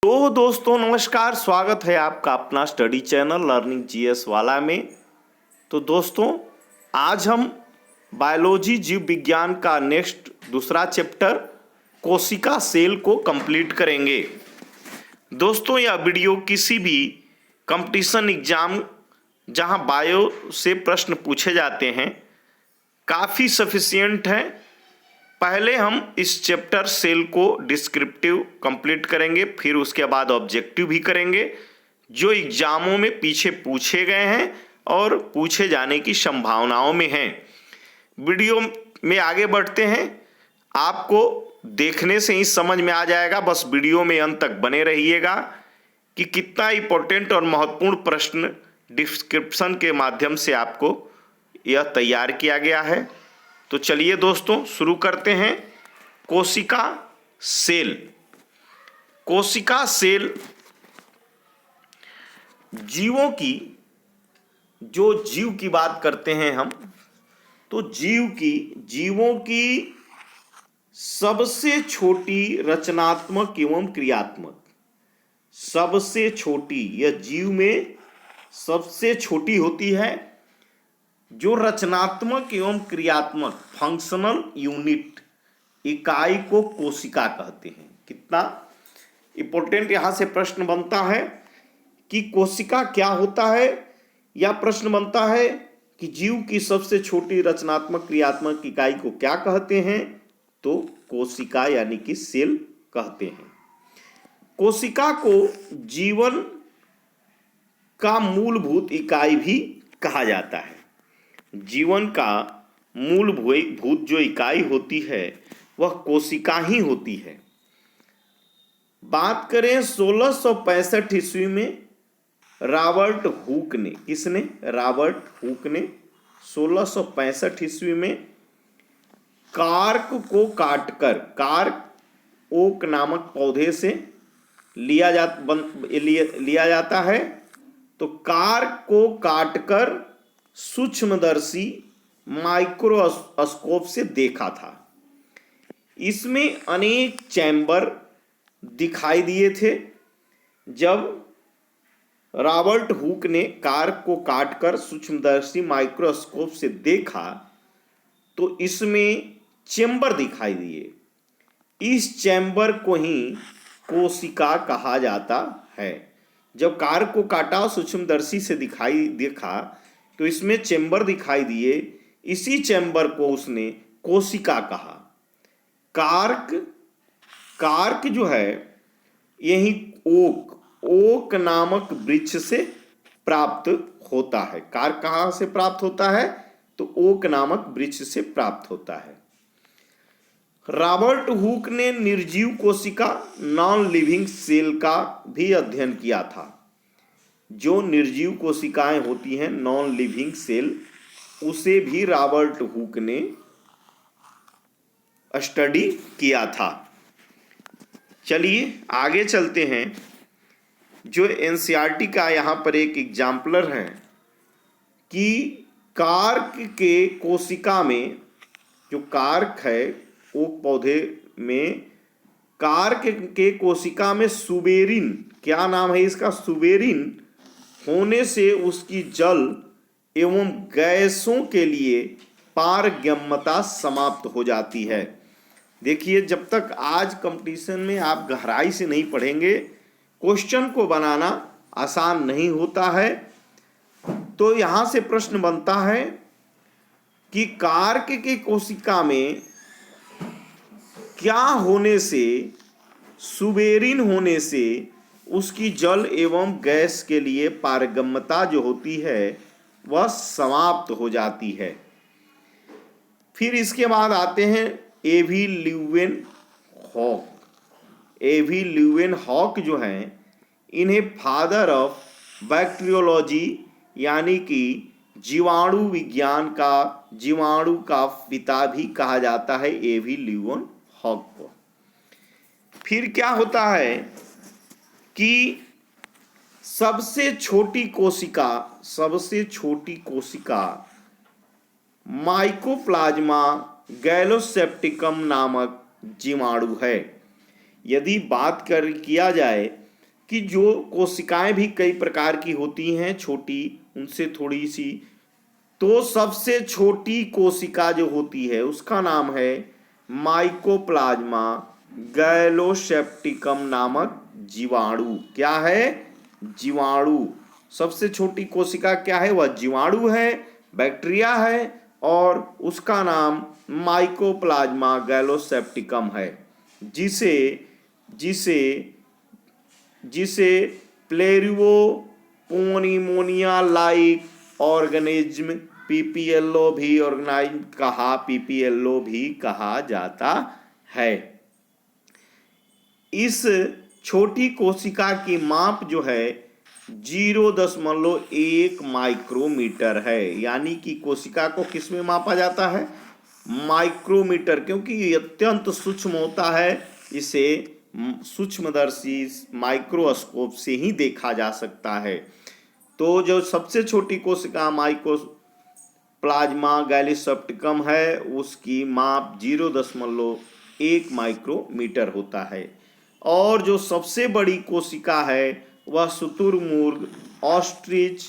तो दोस्तों नमस्कार, स्वागत है आपका अपना स्टडी चैनल लर्निंग जीएस वाला में। तो दोस्तों आज हम बायोलॉजी जीव विज्ञान का नेक्स्ट दूसरा चैप्टर कोशिका सेल को कंप्लीट करेंगे। दोस्तों यह वीडियो किसी भी कंपटीशन एग्जाम जहां बायो से प्रश्न पूछे जाते हैं काफ़ी सफिशिएंट है। पहले हम इस चैप्टर सेल को डिस्क्रिप्टिव कंप्लीट करेंगे, फिर उसके बाद ऑब्जेक्टिव भी करेंगे जो एग्जामों में पीछे पूछे गए हैं और पूछे जाने की संभावनाओं में हैं। वीडियो में आगे बढ़ते हैं, आपको देखने से ही समझ में आ जाएगा, बस वीडियो में अंत तक बने रहिएगा कि कितना इंपॉर्टेंट और महत्वपूर्ण प्रश्न डिस्क्रिप्शन के माध्यम से आपको यह तैयार किया गया है। तो चलिए दोस्तों शुरू करते हैं। कोशिका सेल। कोशिका सेल जीवों की, जो जीव की बात करते हैं हम, तो जीवों की सबसे छोटी रचनात्मक एवं क्रियात्मक, सबसे छोटी, यह जीव में सबसे छोटी होती है, जो रचनात्मक एवं क्रियात्मक फंक्शनल यूनिट इकाई को कोशिका कहते हैं। कितना इंपॉर्टेंट यहां से प्रश्न बनता है कि कोशिका क्या होता है, या प्रश्न बनता है कि जीव की सबसे छोटी रचनात्मक क्रियात्मक इकाई को क्या कहते हैं, तो कोशिका यानी कि सेल कहते हैं। कोशिका को जीवन का मूलभूत इकाई भी कहा जाता है। जीवन का मूलभूत जो इकाई होती है वह कोशिका ही होती है। बात करें 1665 ईस्वी में रॉबर्ट हुक ने, किसने? रॉबर्ट हुक ने 1665 ईस्वी में कार्क को काटकर, कार्क ओक नामक पौधे से लिया जाता है, तो कार्क को काटकर सूक्ष्मदर्शी माइक्रोस्कोप से देखा था। इसमें अनेक चैम्बर दिखाई दिए थे। जब रॉबर्ट हुक ने कार्क को काटकर सूक्ष्मदर्शी माइक्रोस्कोप से देखा तो इसमें चैम्बर दिखाई दिए। इस चैम्बर को ही कोशिका कहा जाता है। जब कार्क को काटा, सूक्ष्मदर्शी से देखा तो इसमें चैम्बर दिखाई दिए, इसी चैम्बर को उसने कोशिका कहा। कार्क जो है यही ओक नामक वृक्ष से प्राप्त होता है। कार्क कहाँ से प्राप्त होता है, तो ओक नामक वृक्ष से प्राप्त होता है। रॉबर्ट हुक ने निर्जीव कोशिका, नॉन लिविंग सेल का भी अध्ययन किया था। जो निर्जीव कोशिकाएं होती हैं, नॉन लिविंग सेल, उसे भी रॉबर्ट हुक ने स्टडी किया था। चलिए आगे चलते हैं। जो एनसीईआरटी का यहाँ पर एक एग्जाम्पलर है कि कार्क के कोशिका में, जो कार्क है ओक पौधे में, कार्क के कोशिका में सुबेरिन, क्या नाम है इसका, सुबेरिन होने से उसकी जल एवं गैसों के लिए पारगम्यता समाप्त हो जाती है। देखिए, जब तक आज कंपटीशन में आप गहराई से नहीं पढ़ेंगे, क्वेश्चन को बनाना आसान नहीं होता है। तो यहाँ से प्रश्न बनता है कि कार्क के कोशिका में क्या होने से, सुबेरिन होने से उसकी जल एवं गैस के लिए पारगम्यता जो होती है वह समाप्त हो जाती है। फिर इसके बाद आते हैं एवी ल्यूवेनहॉक जो हैं, इन्हें फादर ऑफ बैक्टीरियोलॉजी यानी कि जीवाणु विज्ञान का, जीवाणु का पिता भी कहा जाता है, एवी ल्यूवेनहॉक को। फिर क्या होता है कि सबसे छोटी कोशिका माइकोप्लाज्मा गैलोसेप्टिकम नामक जीवाणु है। यदि बात किया जाए कि जो कोशिकाएं भी कई प्रकार की होती हैं, छोटी उनसे थोड़ी सी, तो सबसे छोटी कोशिका जो होती है उसका नाम है माइकोप्लाज्मा गैलोसेप्टिकम नामक जीवाणु। क्या है? जीवाणु। सबसे छोटी कोशिका क्या है? वह जीवाणु है, बैक्टीरिया है, और उसका नाम माइकोप्लाज्मा गैलोसेप्टिकम है, जिसे जिसे जिसे प्लेरियोपोनिमोनिया लाइक ऑर्गेनिज्म पीपीएलओ भी कहा जाता है। इस छोटी कोशिका की माप जो है 0.1 माइक्रोमीटर है, यानी कि कोशिका को किस में मापा जाता है? माइक्रोमीटर, क्योंकि ये अत्यंत सूक्ष्म होता है, इसे सूक्ष्मदर्शी माइक्रोस्कोप से ही देखा जा सकता है। तो जो सबसे छोटी कोशिका माइकोप्लाज्मा गैलोसेप्टिकम है, उसकी माप 0.1 माइक्रोमीटर होता है। और जो सबसे बड़ी कोशिका है वह शुतुरमुर्ग ऑस्ट्रिच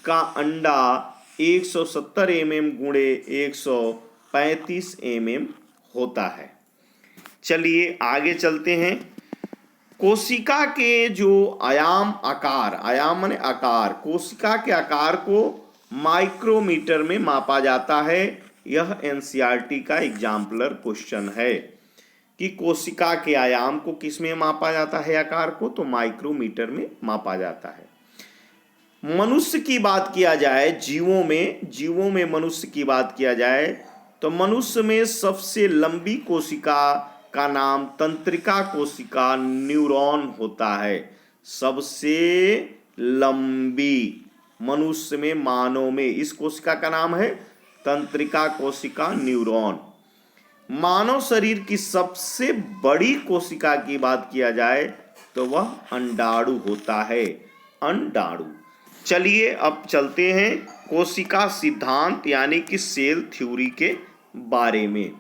का अंडा 170 mm गुणे 135 mm होता है। चलिए आगे चलते हैं। कोशिका के जो आयाम माने आकार, कोशिका के आकार को माइक्रोमीटर में मापा जाता है। यह एनसीईआरटी का एग्जाम्पलर क्वेश्चन है कि कोशिका के आयाम को किस में मापा जाता है? आकार को तो माइक्रोमीटर में मापा जाता है। मनुष्य की बात किया जाए, जीवों में मनुष्य की बात किया जाए तो मनुष्य में सबसे लंबी कोशिका का नाम तंत्रिका कोशिका न्यूरॉन होता है। सबसे लंबी मनुष्य में, मानव में, इस कोशिका का नाम है तंत्रिका कोशिका न्यूरॉन। मानव शरीर की सबसे बड़ी कोशिका की बात किया जाए तो वह अंडाणु होता है, अंडाणु। चलिए अब चलते हैं कोशिका सिद्धांत यानी कि सेल थ्योरी के बारे में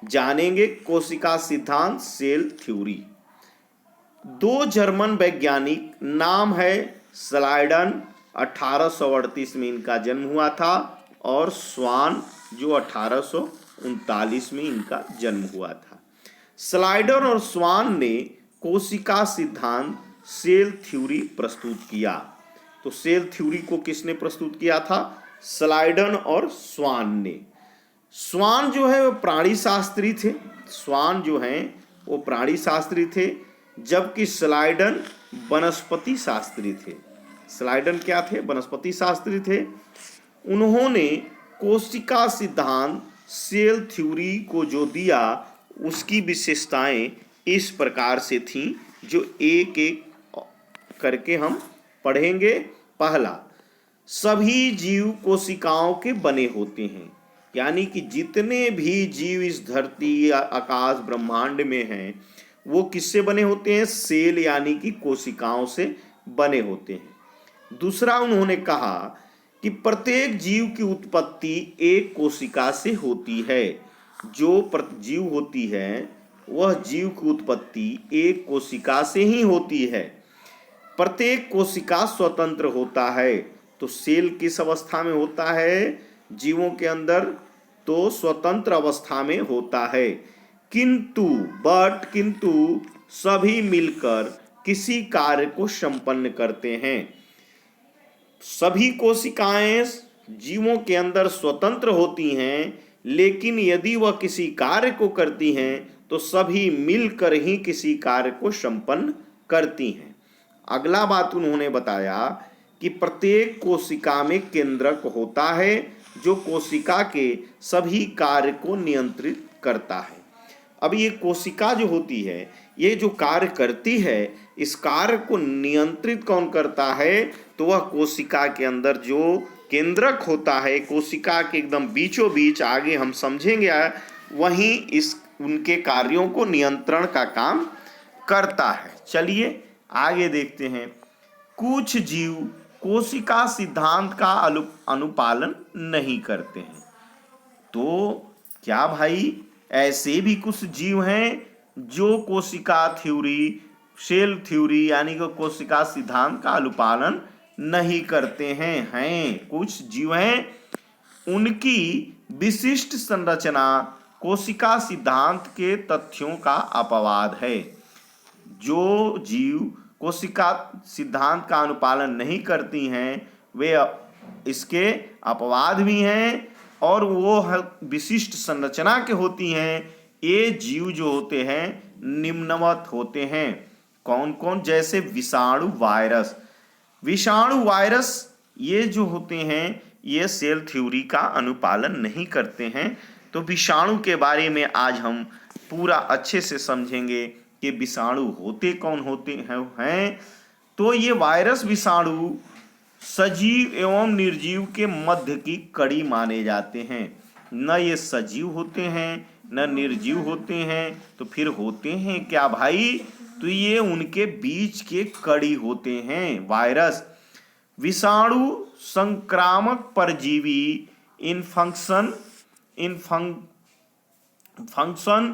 जानेंगे। कोशिका सिद्धांत, सेल थ्योरी। दो जर्मन वैज्ञानिक, नाम है स्लाइडन, 1838 में इनका जन्म हुआ था, और स्वान जो 1839 में इनका जन्म हुआ था। स्लाइडन और स्वान ने कोशिका सिद्धांत, सेल थ्योरी प्रस्तुत किया। तो सेल थ्योरी को किसने प्रस्तुत किया था? स्लाइडन और स्वान ने। स्वान जो है वो प्राणी शास्त्री थे, स्वान जो हैं वो प्राणी शास्त्री थे, जबकि स्लाइडन वनस्पति शास्त्री थे। स्लाइडन क्या थे? वनस्पति शास्त्री थे। उन्होंने कोशिका सिद्धांत, सेल थ्योरी को जो दिया उसकी विशेषताएं इस प्रकार से थीं, जो एक एक करके हम पढ़ेंगे। पहला, सभी जीव कोशिकाओं के बने होते हैं, यानी कि जितने भी जीव इस धरती या आकाश ब्रह्मांड में हैं वो किससे बने होते हैं? सेल यानी कि कोशिकाओं से बने होते हैं। दूसरा, उन्होंने कहा कि प्रत्येक जीव की उत्पत्ति एक कोशिका से होती है। जो जीव होती है वह जीव की उत्पत्ति एक कोशिका से ही होती है। प्रत्येक कोशिका स्वतंत्र होता है। तो सेल किस अवस्था में होता है जीवों के अंदर? तो स्वतंत्र अवस्था में होता है। किंतु सभी मिलकर किसी कार्य को संपन्न करते हैं। सभी कोशिकाएं जीवों के अंदर स्वतंत्र होती हैं, लेकिन यदि वह किसी कार्य को करती हैं तो सभी मिलकर ही किसी कार्य को संपन्न करती हैं। अगला बात उन्होंने बताया कि प्रत्येक कोशिका में केंद्रक होता है जो कोशिका के सभी कार्य को नियंत्रित करता है। अब ये कोशिका जो होती है, ये जो कार्य करती है, इस कार्य को नियंत्रित कौन करता है? तो वह कोशिका के अंदर जो केंद्रक होता है, कोशिका के एकदम बीचों बीच, आगे हम समझेंगे, वहीं इस उनके कार्यों को नियंत्रण का काम करता है। चलिए आगे देखते हैं। कुछ जीव कोशिका सिद्धांत का अनुपालन नहीं करते हैं। तो क्या भाई, ऐसे भी कुछ जीव हैं जो कोशिका थ्योरी सेल थ्योरी यानी कि कोशिका सिद्धांत का अनुपालन नहीं करते हैं कुछ जीव हैं उनकी विशिष्ट संरचना कोशिका सिद्धांत के तथ्यों का अपवाद है। जो जीव कोशिका सिद्धांत का अनुपालन नहीं करती हैं वे इसके अपवाद भी हैं और वो विशिष्ट संरचना के होती हैं। ये जीव जो होते हैं निम्नवत होते हैं। कौन कौन? जैसे विषाणु वायरस ये जो होते हैं ये सेल थ्योरी का अनुपालन नहीं करते हैं। तो विषाणु के बारे में आज हम पूरा अच्छे से समझेंगे कि विषाणु होते कौन होते हैं। तो ये वायरस विषाणु सजीव एवं निर्जीव के मध्य की कड़ी माने जाते हैं। न ये सजीव होते हैं न निर्जीव होते हैं, तो फिर होते हैं क्या भाई? तो ये उनके बीच के कड़ी होते हैं। वायरस विषाणु संक्रामक परजीवी फंक्शन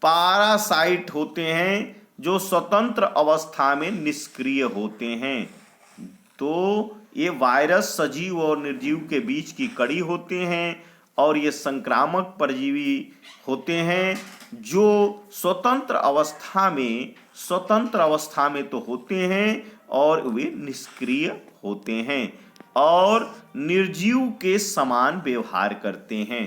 पारासाइट होते हैं जो स्वतंत्र अवस्था में निष्क्रिय होते हैं। तो ये वायरस सजीव और निर्जीव के बीच की कड़ी होते हैं और ये संक्रामक परजीवी होते हैं जो स्वतंत्र अवस्था में तो होते हैं और वे निष्क्रिय होते हैं और निर्जीव के समान व्यवहार करते हैं।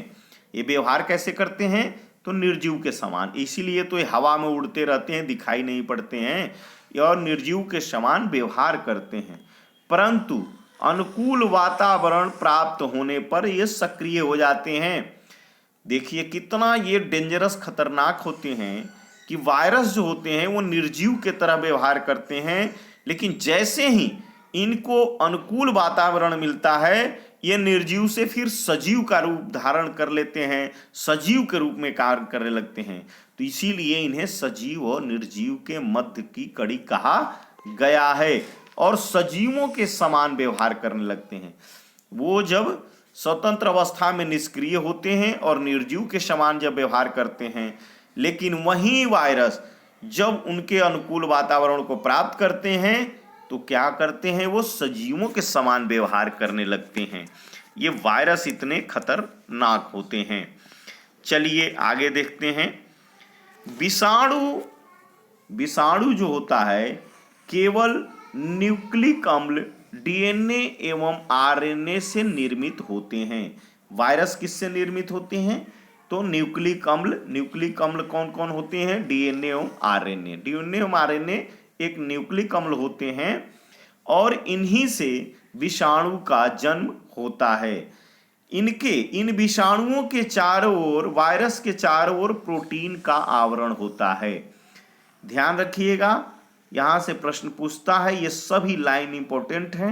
ये व्यवहार कैसे करते हैं? तो निर्जीव के समान, इसीलिए तो ये हवा में उड़ते रहते हैं, दिखाई नहीं पड़ते हैं और निर्जीव के समान व्यवहार करते हैं। परंतु अनुकूल वातावरण प्राप्त होने पर ये सक्रिय हो जाते हैं। देखिए कितना ये डेंजरस खतरनाक होते हैं कि वायरस जो होते हैं वो निर्जीव के तरह व्यवहार करते हैं, लेकिन जैसे ही इनको अनुकूल वातावरण मिलता है ये निर्जीव से फिर सजीव का रूप धारण कर लेते हैं, सजीव के रूप में कार्य करने लगते हैं। तो इसीलिए इन्हें सजीव और निर्जीव के मध्य की कड़ी कहा गया है और सजीवों के समान व्यवहार करने लगते हैं। वो जब स्वतंत्र अवस्था में निष्क्रिय होते हैं और निर्जीव के समान जब व्यवहार करते हैं, लेकिन वही वायरस जब उनके अनुकूल वातावरण को प्राप्त करते हैं तो क्या करते हैं? वो सजीवों के समान व्यवहार करने लगते हैं। ये वायरस इतने खतरनाक होते हैं। चलिए आगे देखते हैं। विषाणु जो होता है केवल न्यूक्लिक अम्ल डीएनए एवं आरएनए से निर्मित होते हैं। वायरस किससे निर्मित होते हैं? तो न्यूक्लिक अम्ल कौन कौन होते हैं? डीएनए एवं आरएनए। डीएनए एवं आरएनए एक न्यूक्लिक अम्ल होते हैं और इन्हीं से विषाणु का जन्म होता है। इन विषाणुओं के चारों ओर, वायरस के चारों ओर प्रोटीन का आवरण होता है। ध्यान रखिएगा, यहां से प्रश्न पूछता है, ये सभी लाइन इंपॉर्टेंट है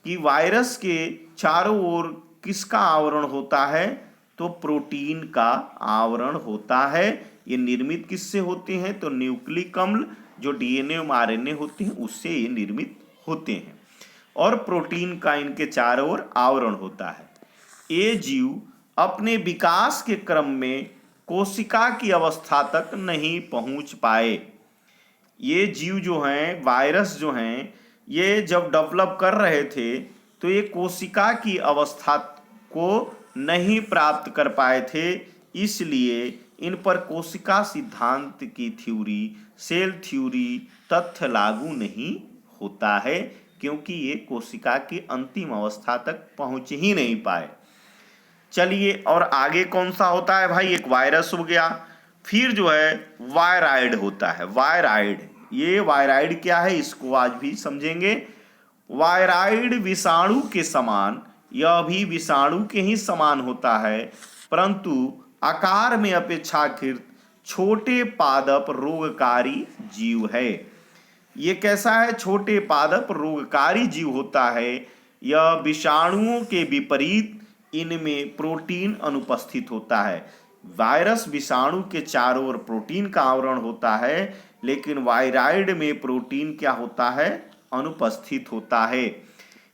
कि वायरस के चारों ओर किसका आवरण होता है? तो प्रोटीन का आवरण होता है। ये निर्मित किससे होते हैं? तो न्यूक्लिक अम्ल जो डीएनए और आरएनए होते हैं उससे ये निर्मित होते हैं और प्रोटीन का इनके चारों ओर आवरण होता है। ये जीव अपने विकास के क्रम में कोशिका की अवस्था तक नहीं पहुंच पाए। ये जीव जो हैं, वायरस जो हैं, ये जब डेवलप कर रहे थे तो ये कोशिका की अवस्था को नहीं प्राप्त कर पाए थे, इसलिए इन पर कोशिका सिद्धांत की थ्योरी, सेल थ्योरी तथ्य लागू नहीं होता है, क्योंकि ये कोशिका की अंतिम अवस्था तक पहुंच ही नहीं पाए। चलिए और आगे कौन सा होता है भाई? एक वायरस हो गया, फिर जो है वायराइड होता है। ये वायराइड क्या है इसको आज भी समझेंगे। वायराइड विषाणु के समान, यह भी विषाणु के ही समान होता है, परंतु आकार में अपेक्षाकृत छोटे पादप रोगकारी जीव है। ये कैसा है? छोटे पादप रोगकारी जीव होता है। यह विषाणुओं के विपरीत इनमें प्रोटीन अनुपस्थित होता है। वायरस विषाणु के चारों ओर प्रोटीन का आवरण होता है, लेकिन वायराइड में प्रोटीन क्या होता है? अनुपस्थित होता है।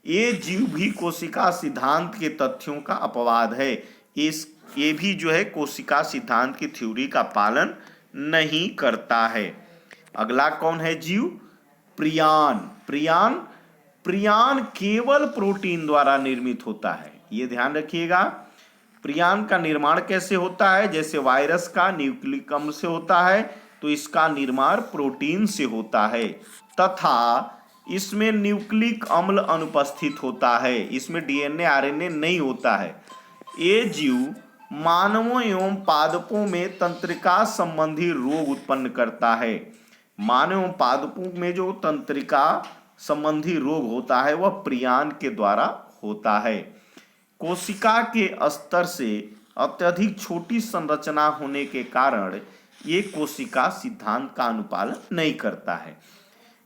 ये जीव भी कोशिका सिद्धांत के तथ्यों का अपवाद है। ये भी जो है कोशिका सिद्धांत की थ्योरी का पालन नहीं करता है। अगला कौन है जीव? प्रियान। प्रियान प्रियान केवल प्रोटीन द्वारा निर्मित होता है, ये ध्यान रखिएगा। प्रियान का निर्माण कैसे होता है? जैसे वायरस का न्यूक्लिक अम्ल से होता है, तो इसका निर्माण प्रोटीन से होता है, तथा इसमें न्यूक्लिक अम्ल अनुपस्थित होता है, इसमें डीएनए आरएनए नहीं होता है। ये जीव मानवों एवं पादपों में तंत्रिका संबंधी रोग उत्पन्न करता है। मानव एवं पादपों में जो तंत्रिका संबंधी रोग होता है वह प्रियान के द्वारा होता है। कोशिका के स्तर से अत्यधिक छोटी संरचना होने के कारण ये कोशिका सिद्धांत का अनुपालन नहीं करता है।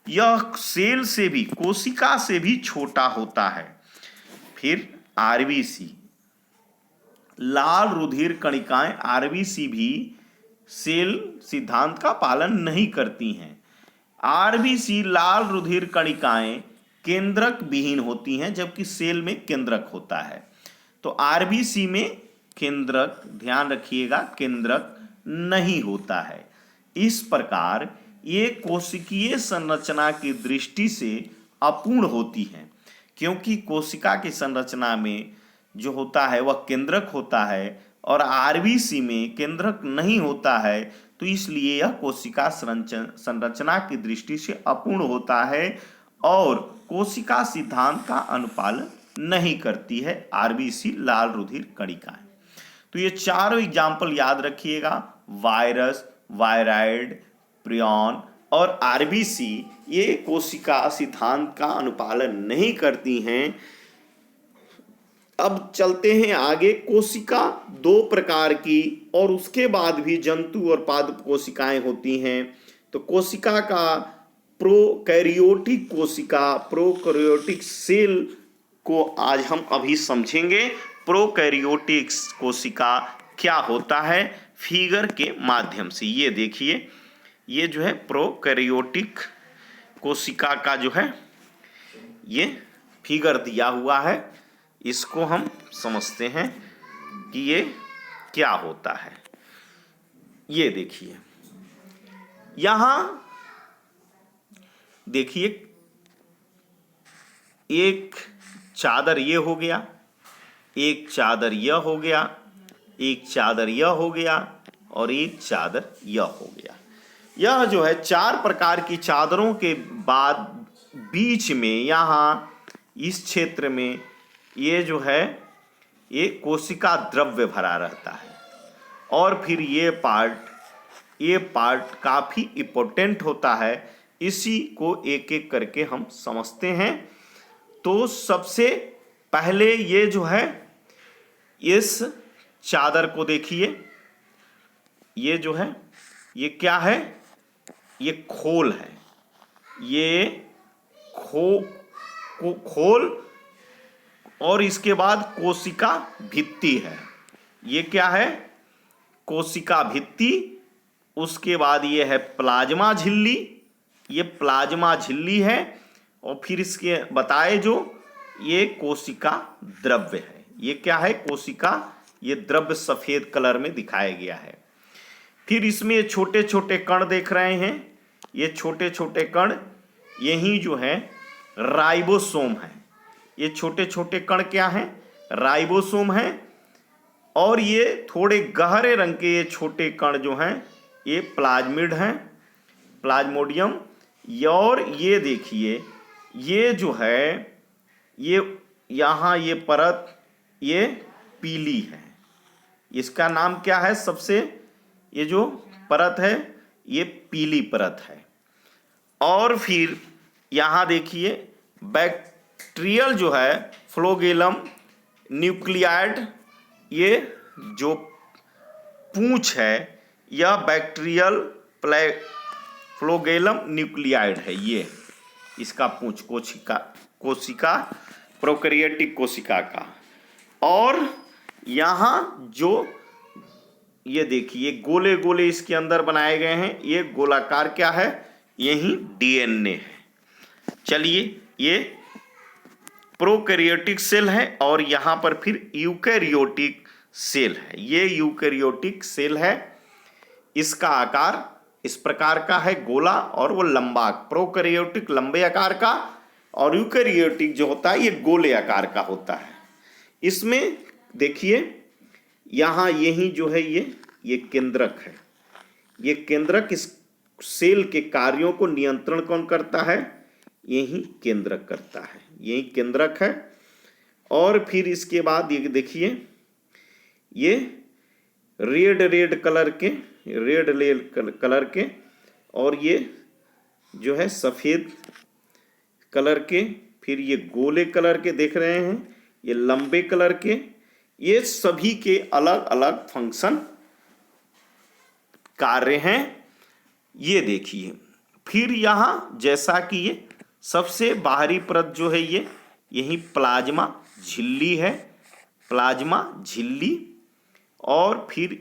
यह सेल से भी, कोशिका से भी छोटा होता है। फिर आरबीसी, लाल रुधिर कणिकाएं आरबीसी भी सेल सिद्धांत का पालन नहीं करती हैं। आरबीसी लाल रुधिर कणिकाएं केंद्रक विहीन होती हैं, जबकि सेल में केंद्रक होता है। तो आरबीसी में केंद्रक, ध्यान रखिएगा, केंद्रक नहीं होता है। इस प्रकार ये कोशिकीय संरचना की दृष्टि से अपूर्ण होती हैं, क्योंकि कोशिका की संरचना में जो होता है वह केंद्रक होता है और आरबीसी में केंद्रक नहीं होता है, तो इसलिए यह कोशिका संरचना की दृष्टि से अपूर्ण होता है और कोशिका सिद्धांत का अनुपालन नहीं करती है आरबीसी लाल रुधिर कणिकाएं। तो ये चारों एग्जाम्पल याद रखिएगा, वायरस, वायराइड, प्रियॉन और आरबीसी, ये कोशिका सिद्धांत का अनुपालन नहीं करती हैं। अब चलते हैं आगे। कोशिका दो प्रकार की और उसके बाद भी जंतु और पादप कोशिकाएं होती हैं। तो कोशिका का प्रोकैरियोटिक कोशिका, प्रोकैरियोटिक सेल को आज हम अभी समझेंगे। प्रोकैरियोटिक कोशिका क्या होता है फिगर के माध्यम से। ये देखिए, ये जो है प्रोकैरियोटिक कोशिका का जो है ये फिगर दिया हुआ है, इसको हम समझते हैं कि ये क्या होता है। ये देखिए, यहां देखिए, एक चादर ये हो गया, एक चादर यह हो गया, एक चादर यह हो गया और एक चादर यह हो गया। यह जो है चार प्रकार की चादरों के बाद बीच में यहाँ इस क्षेत्र में ये जो है ये कोशिका द्रव्य भरा रहता है और फिर ये पार्ट काफ़ी इम्पोर्टेंट होता है। इसी को एक एक करके हम समझते हैं। तो सबसे पहले ये जो है, इस चादर को देखिए, ये जो है ये क्या है? ये खोल है। ये खोल और इसके बाद कोशिका भित्ति है। ये क्या है? कोशिका भित्ति। उसके बाद ये है प्लाज्मा झिल्ली, ये प्लाज्मा झिल्ली है। और फिर इसके बताए जो ये कोशिका द्रव्य है। ये क्या है? कोशिका, ये द्रव्य सफेद कलर में दिखाया गया है। फिर इसमें छोटे छोटे कण देख रहे हैं, ये छोटे छोटे कण, यही जो है राइबोसोम है। ये छोटे छोटे कण क्या हैं? राइबोसोम है। और ये थोड़े गहरे रंग के ये छोटे कण जो हैं ये प्लाज्मिड हैं, प्लाज्मोडियम। और ये देखिए, ये जो है ये यहाँ ये परत ये पीली है। इसका नाम क्या है? सबसे ये जो परत है ये पीली परत है। और फिर यहाँ देखिए बैक्टीरियल जो है फ्लोगेलम न्यूक्लियाइड, ये जो पूंछ है यह बैक्टीरियल फ्लोगेलम न्यूक्लियाइड है। ये इसका पूंछ कोशिका प्रोकैरियोटिक कोशिका का। और यहाँ जो ये देखिए गोले गोले इसके अंदर बनाए गए हैं, ये गोलाकार क्या है? यही डीएनए है। चलिए, ये प्रोकैरियोटिक सेल है और यहाँ पर फिर यूकैरियोटिक सेल है। ये यूकैरियोटिक सेल है, इसका आकार इस प्रकार का है गोला और वो लंबा, प्रोकैरियोटिक लंबे आकार का और यूकैरियोटिक जो होता है ये गोले आकार का होता है। इसमें देखिए यहाँ यही जो है ये केंद्रक है। ये केंद्रक इस सेल के कार्यों को नियंत्रण कौन करता है? यही केंद्रक करता है, यही केंद्रक है। और फिर इसके बाद ये देखिए ये रेड कलर के और ये जो है सफ़ेद कलर के, फिर ये गोले कलर के देख रहे हैं, ये लंबे कलर के, ये सभी के अलग अलग फंक्शन कार्य हैं। ये देखिए फिर यहाँ जैसा कि ये सबसे बाहरी परत जो है ये यही प्लाज्मा झिल्ली है, प्लाज्मा झिल्ली। और फिर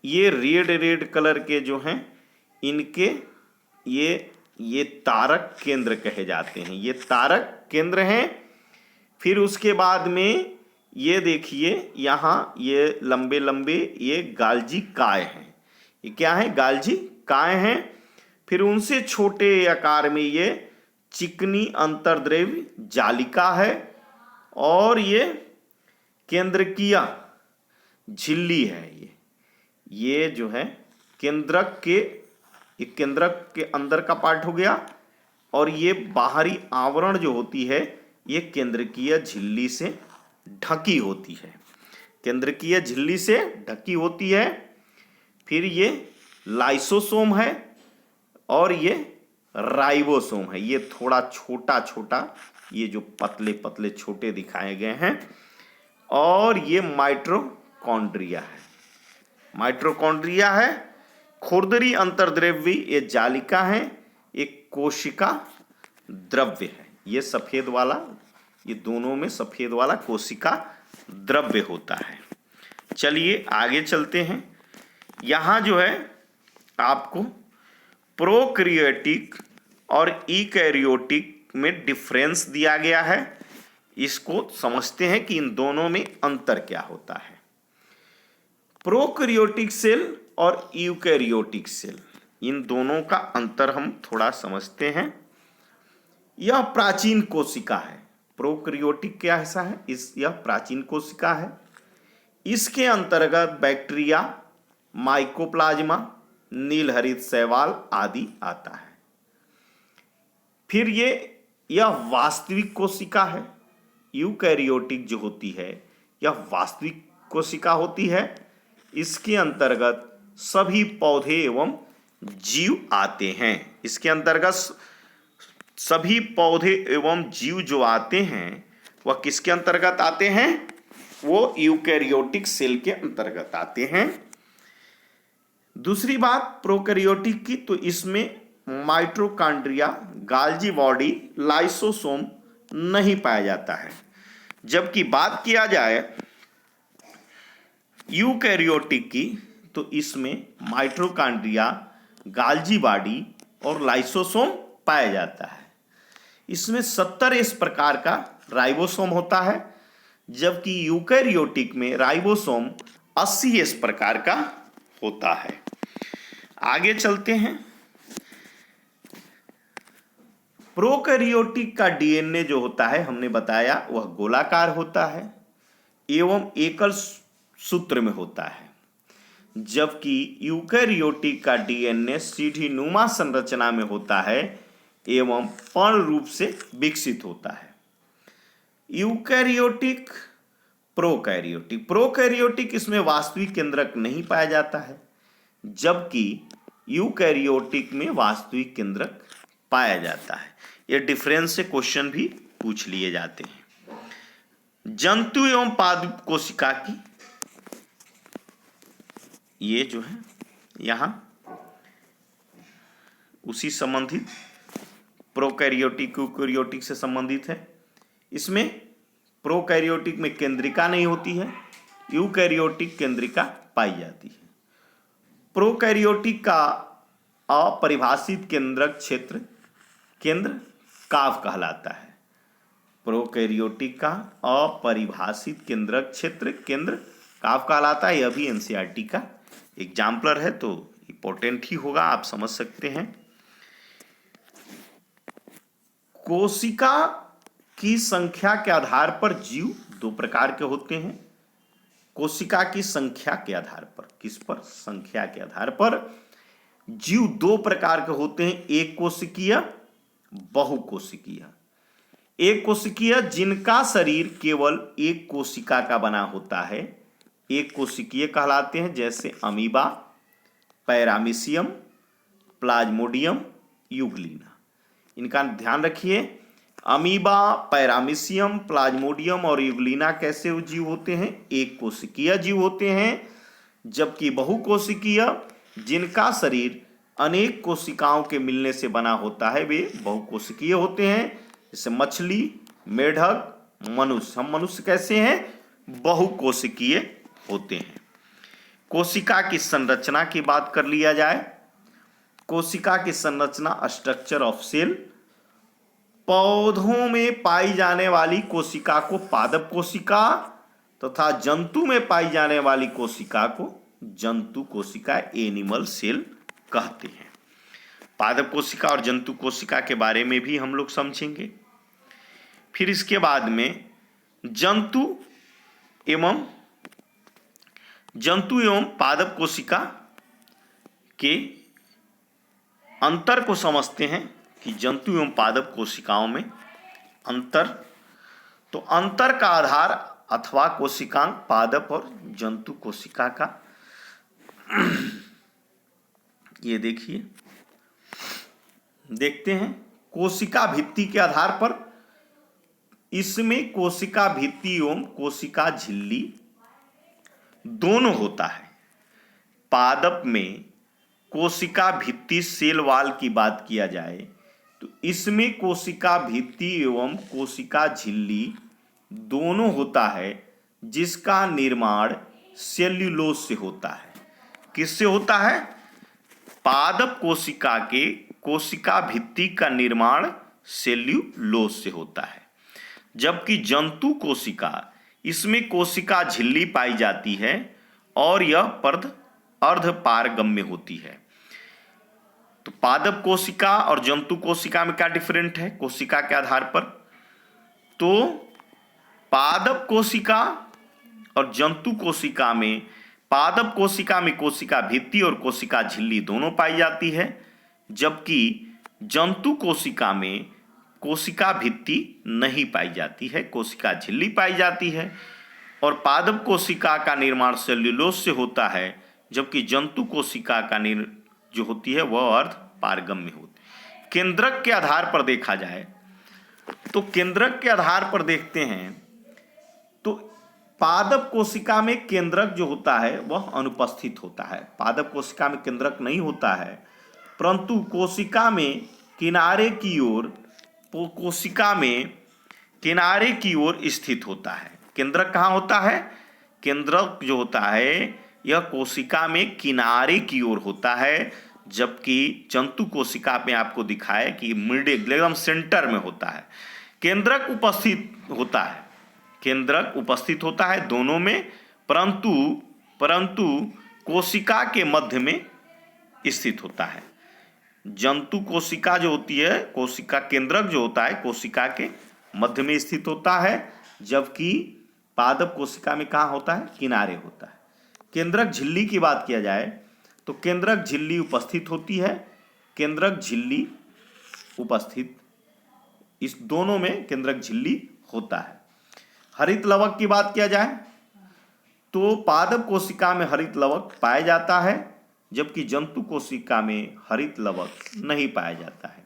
ये रेड कलर के जो हैं इनके ये तारक केंद्र कहे जाते हैं, ये तारक केंद्र हैं। फिर उसके बाद में ये देखिए यहाँ ये लंबे लंबे ये गाल्जी काय हैं, ये क्या है? गाल्जी काय हैं। फिर उनसे छोटे आकार में ये चिकनी अंतर्द्रव्य जालिका है और ये केंद्रकीय झिल्ली है। ये जो है केंद्रक के अंदर का पार्ट हो गया और ये बाहरी आवरण जो होती है ये केंद्रकीय झिल्ली से ढकी होती है, केंद्रकीय झिल्ली से ढकी होती है। फिर ये लाइसोसोम है और ये राइबोसोम है। ये थोड़ा छोटा छोटा, ये जो पतले पतले छोटे दिखाए गए हैं। और ये माइटोकॉन्ड्रिया है, माइटोकॉन्ड्रिया है। खुरदरी अंतर्द्रव्य ये जालिका है, एक कोशिका द्रव्य है। ये सफेद वाला, ये दोनों में सफेद वाला कोशिका द्रव्य होता है। चलिए आगे चलते हैं। यहाँ जो है आपको प्रोकैरियोटिक और यूकैरियोटिक में डिफरेंस दिया गया है। इसको समझते हैं कि इन दोनों में अंतर क्या होता है। प्रोकैरियोटिक सेल और यूकैरियोटिक सेल, इन दोनों का अंतर हम थोड़ा समझते हैं। यह प्राचीन कोशिका है, प्रोकैरियोटिक क्या ऐसा है, यह प्राचीन कोशिका है। इसके अंतर्गत बैक्टीरिया, माइकोप्लाज्मा, नीलहरित शैवाल आदि आता है। फिर यह वास्तविक कोशिका है। यूकैरियोटिक जो होती है यह वास्तविक कोशिका होती है। इसके अंतर्गत सभी पौधे एवं जीव आते हैं। इसके अंतर्गत सभी पौधे एवं जीव जो आते हैं वह किसके अंतर्गत आते हैं? वो यूकैरियोटिक सेल के अंतर्गत आते हैं। दूसरी बात प्रोकैरियोटिक की, तो इसमें माइटोकॉन्ड्रिया, गाल्जी बॉडी, लाइसोसोम नहीं पाया जाता है। जबकि बात किया जाए यूकैरियोटिक की, तो इसमें माइटोकॉन्ड्रिया, गाल्जी बॉडी और लाइसोसोम पाया जाता है। इसमें 70 इस प्रकार का राइबोसोम होता है, जबकि यूकैरियोटिक में राइबोसोम 80 इस प्रकार का होता है। आगे चलते हैं। प्रोकैरियोटिक का डीएनए जो होता है हमने बताया वह गोलाकार होता है एवं एकल सूत्र में होता है, जबकि यूकैरियोटिक का डीएनए सीढ़ीनुमा संरचना में होता है एवं पर्ण रूप से विकसित होता है। यूकैरियोटिक, प्रोकैरियोटिक इसमें वास्तविक केंद्रक नहीं पाया जाता है, जबकि यूकैरियोटिक में वास्तविक केंद्रक पाया जाता है। यह डिफरेंस से क्वेश्चन भी पूछ लिए जाते हैं। जंतु एवं पादप कोशिका की, ये जो है यहाँ उसी संबंधित प्रोकैरियोटिक यूकैरियोटिक से संबंधित है। इसमें प्रोकैरियोटिक में केंद्रिका नहीं होती है, यूकैरियोटिक केंद्रिका पाई जाती है। प्रोकैरियोटिक का अपरिभाषित केंद्रक क्षेत्र केंद्र काव कहलाता है। प्रोकैरियोटिक का अपरिभाषित केंद्रक क्षेत्र केंद्र काव कहलाता है। यह भी एनसीईआरटी का एग्जाम्पलर है, तो इंपॉर्टेंट ही होगा, आप समझ सकते हैं। कोशिका की संख्या के आधार पर जीव दो प्रकार के होते हैं। कोशिका की संख्या के आधार पर, किस पर? संख्या के आधार पर जीव दो प्रकार के होते हैं, एक कोशिकीय, बहुकोशिकीय। एक कोशिकीय जिनका शरीर केवल एक कोशिका का बना होता है, एक कोशिकीय कहलाते हैं, जैसे अमीबा, पैरामीशियम, प्लाज्मोडियम, यूग्लिना। इनका ध्यान रखिए, अमीबा, पैरामीशियम, प्लाज्मोडियम और यूग्लिना कैसे जीव होते हैं? एक कोशिकीय जीव होते हैं। जबकि बहुकोशिकीय जिनका शरीर अनेक कोशिकाओं के मिलने से बना होता है, वे बहुकोशिकीय होते हैं। जैसे मछली, मेढक, मनुष्य। हम मनुष्य कैसे हैं? बहुकोशिकीय होते हैं। कोशिका की संरचना की बात कर लिया जाए। कोशिका की संरचना, स्ट्रक्चर ऑफ सेल। पौधों में पाई जाने वाली कोशिका को पादप कोशिका तथा जंतु में पाई जाने वाली कोशिका को जंतु कोशिका, एनिमल सेल कहते हैं। पादप कोशिका और जंतु कोशिका के बारे में भी हम लोग समझेंगे। फिर इसके बाद में जंतु एवं पादप कोशिका के अंतर को समझते हैं कि जंतु एवं पादप कोशिकाओं में अंतर। तो अंतर का आधार अथवा कोशिकांग पादप और जंतु कोशिका का ये देखिए, देखते हैं। कोशिका भित्ति के आधार पर इसमें कोशिका भित्ति एवं कोशिका झिल्ली दोनों होता है। पादप में कोशिका भित्ति सेल वाल की बात किया जाए तो इसमें कोशिका भित्ति एवं कोशिका झिल्ली दोनों होता है, जिसका निर्माण सेल्यूलोज से होता है। किससे होता है? पादप कोशिका के कोशिका भित्ति का निर्माण सेल्यूलोज से होता है। जबकि जंतु कोशिका, इसमें कोशिका झिल्ली पाई जाती है और यह अर्धपारगम्य होती है। तो पादप कोशिका और जंतु कोशिका में क्या डिफरेंट है कोशिका के आधार पर? तो पादप कोशिका और जंतु कोशिका में, पादप कोशिका में कोशिका भित्ति और कोशिका झिल्ली दोनों पाई जाती है, जबकि जंतु कोशिका में कोशिका भित्ति नहीं पाई जाती है, कोशिका झिल्ली पाई जाती है। और पादप कोशिका का निर्माण सेल्यूलोज से होता है, जबकि जंतु कोशिका का जो होती है वह अर्धपारगम्य होती है। केंद्रक के आधार पर देखा जाए तो केंद्रक के आधार पर देखते हैं तो पादप कोशिका में केंद्रक जो होता है वह अनुपस्थित होता है। पादप कोशिका में केंद्रक नहीं होता है, परंतु कोशिका में किनारे की ओर, कोशिका में किनारे की ओर स्थित होता है। केंद्रक कहाँ होता है? केंद्रक जो होता है यह कोशिका में किनारे की ओर होता है, जबकि जंतु कोशिका में आपको दिखाए कि मिडिल एकदम सेंटर में होता है। केंद्रक उपस्थित होता है, केंद्रक उपस्थित होता है दोनों में, परंतु कोशिका के मध्य में स्थित होता है। जंतु कोशिका जो होती है, कोशिका केंद्रक जो होता है कोशिका के मध्य में स्थित होता है, जबकि पादप कोशिका में कहाँ होता है? किनारे होता है। केंद्रक झिल्ली की बात किया जाए तो केंद्रक झिल्ली उपस्थित होती है, केंद्रक झिल्ली उपस्थित, इस दोनों में केंद्रक झिल्ली होता है। हरित लवक की बात किया जाए तो पादप कोशिका में हरित लवक पाया जाता है, जबकि जंतु कोशिका में हरित लवक नहीं पाया जाता है।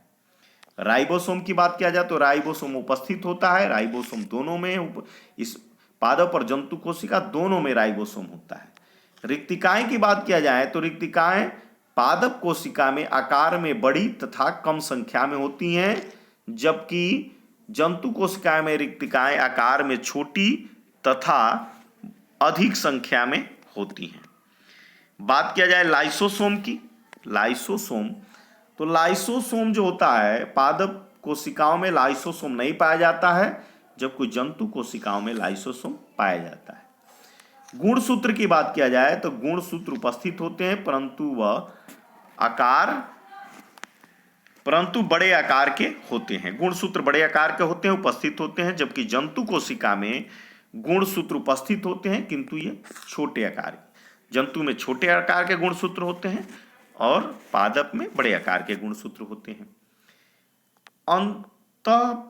राइबोसोम की बात किया जाए तो राइबोसोम उपस्थित होता है, राइबोसोम दोनों में, इस पादप और जंतु कोशिका दोनों में राइबोसोम होता है। रिक्तिकाएं की बात किया जाए तो रिक्तिकाएं पादप कोशिका में आकार में बड़ी तथा कम संख्या में होती हैं, जबकि जंतु कोशिका में रिक्तिकाएं आकार में छोटी तथा अधिक संख्या में होती हैं। बात किया जाए लाइसोसोम की, लाइसोसोम, तो लाइसोसोम जो होता है पादप कोशिकाओं में लाइसोसोम नहीं पाया जाता है, जबकि जंतु कोशिकाओं में लाइसोसोम पाया जाता है। गुणसूत्र की बात किया जाए तो गुणसूत्र उपस्थित होते हैं, परंतु वह आकार परंतु बड़े आकार के होते हैं। गुणसूत्र बड़े आकार के होते हैं, उपस्थित होते हैं, जबकि जंतु कोशिका में गुणसूत्र उपस्थित होते हैं किंतु ये छोटे आकार के। जंतु में छोटे आकार के गुणसूत्र होते हैं और पादप में बड़े आकार के गुणसूत्र होते हैं। अंतःप्रद्रवी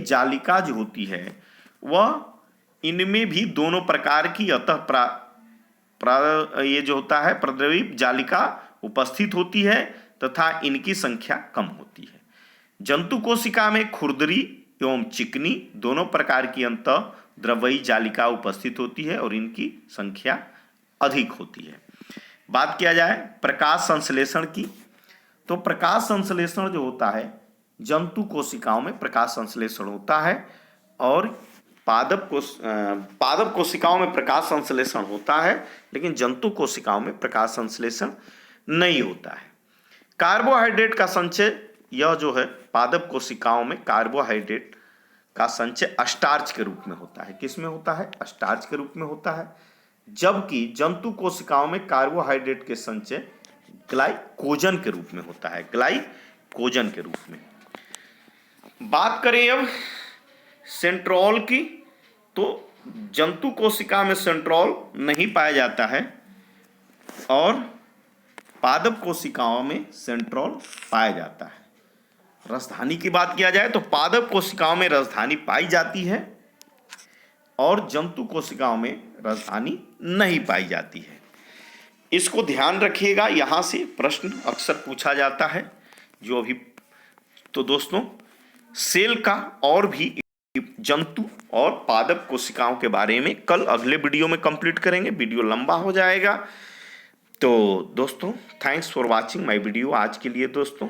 जालिका जो होती है वह इनमें भी दोनों प्रकार की ये जो होता है प्रद्रवी जालिका उपस्थित होती है तथा इनकी संख्या कम होती है। जंतु कोशिका में खुरदरी एवं चिकनी दोनों प्रकार की अंतःद्रव्यी जालिका उपस्थित होती है और इनकी संख्या अधिक होती है। बात किया जाए प्रकाश संश्लेषण की, तो प्रकाश संश्लेषण जो होता है जंतु कोशिकाओं में प्रकाश संश्लेषण होता है और पादप कोशिकाओं में प्रकाश संश्लेषण होता है, लेकिन जंतु कोशिकाओं में प्रकाश संश्लेषण नहीं होता है। कार्बोहाइड्रेट का संचय, यह जो है पादप कोशिकाओं में कार्बोहाइड्रेट का संचय स्टार्च के रूप में होता है। किस में होता है? स्टार्च के रूप में होता है, जबकि जंतु कोशिकाओं में कार्बोहाइड्रेट के संचय ग्लाइकोजन के रूप में होता है। ग्लाइकोजन के रूप में। बात करें अब सेंट्रोल की, तो जंतु कोशिका में सेंट्रोल नहीं पाया जाता है और पादप कोशिकाओं में सेंट्रोल पाया जाता है। राजधानी की बात किया जाए तो पादप कोशिकाओं में राजधानी पाई जाती है और जंतु कोशिकाओं में राजधानी नहीं पाई जाती है। इसको ध्यान रखिएगा, यहां से प्रश्न अक्सर पूछा जाता है जो अभी। तो दोस्तों सेल का और भी जंतु और पादप कोशिकाओं के बारे में कल अगले वीडियो में कंप्लीट करेंगे। वीडियो लंबा हो जाएगा। तो दोस्तों thanks for watching my video आज के लिए दोस्तों।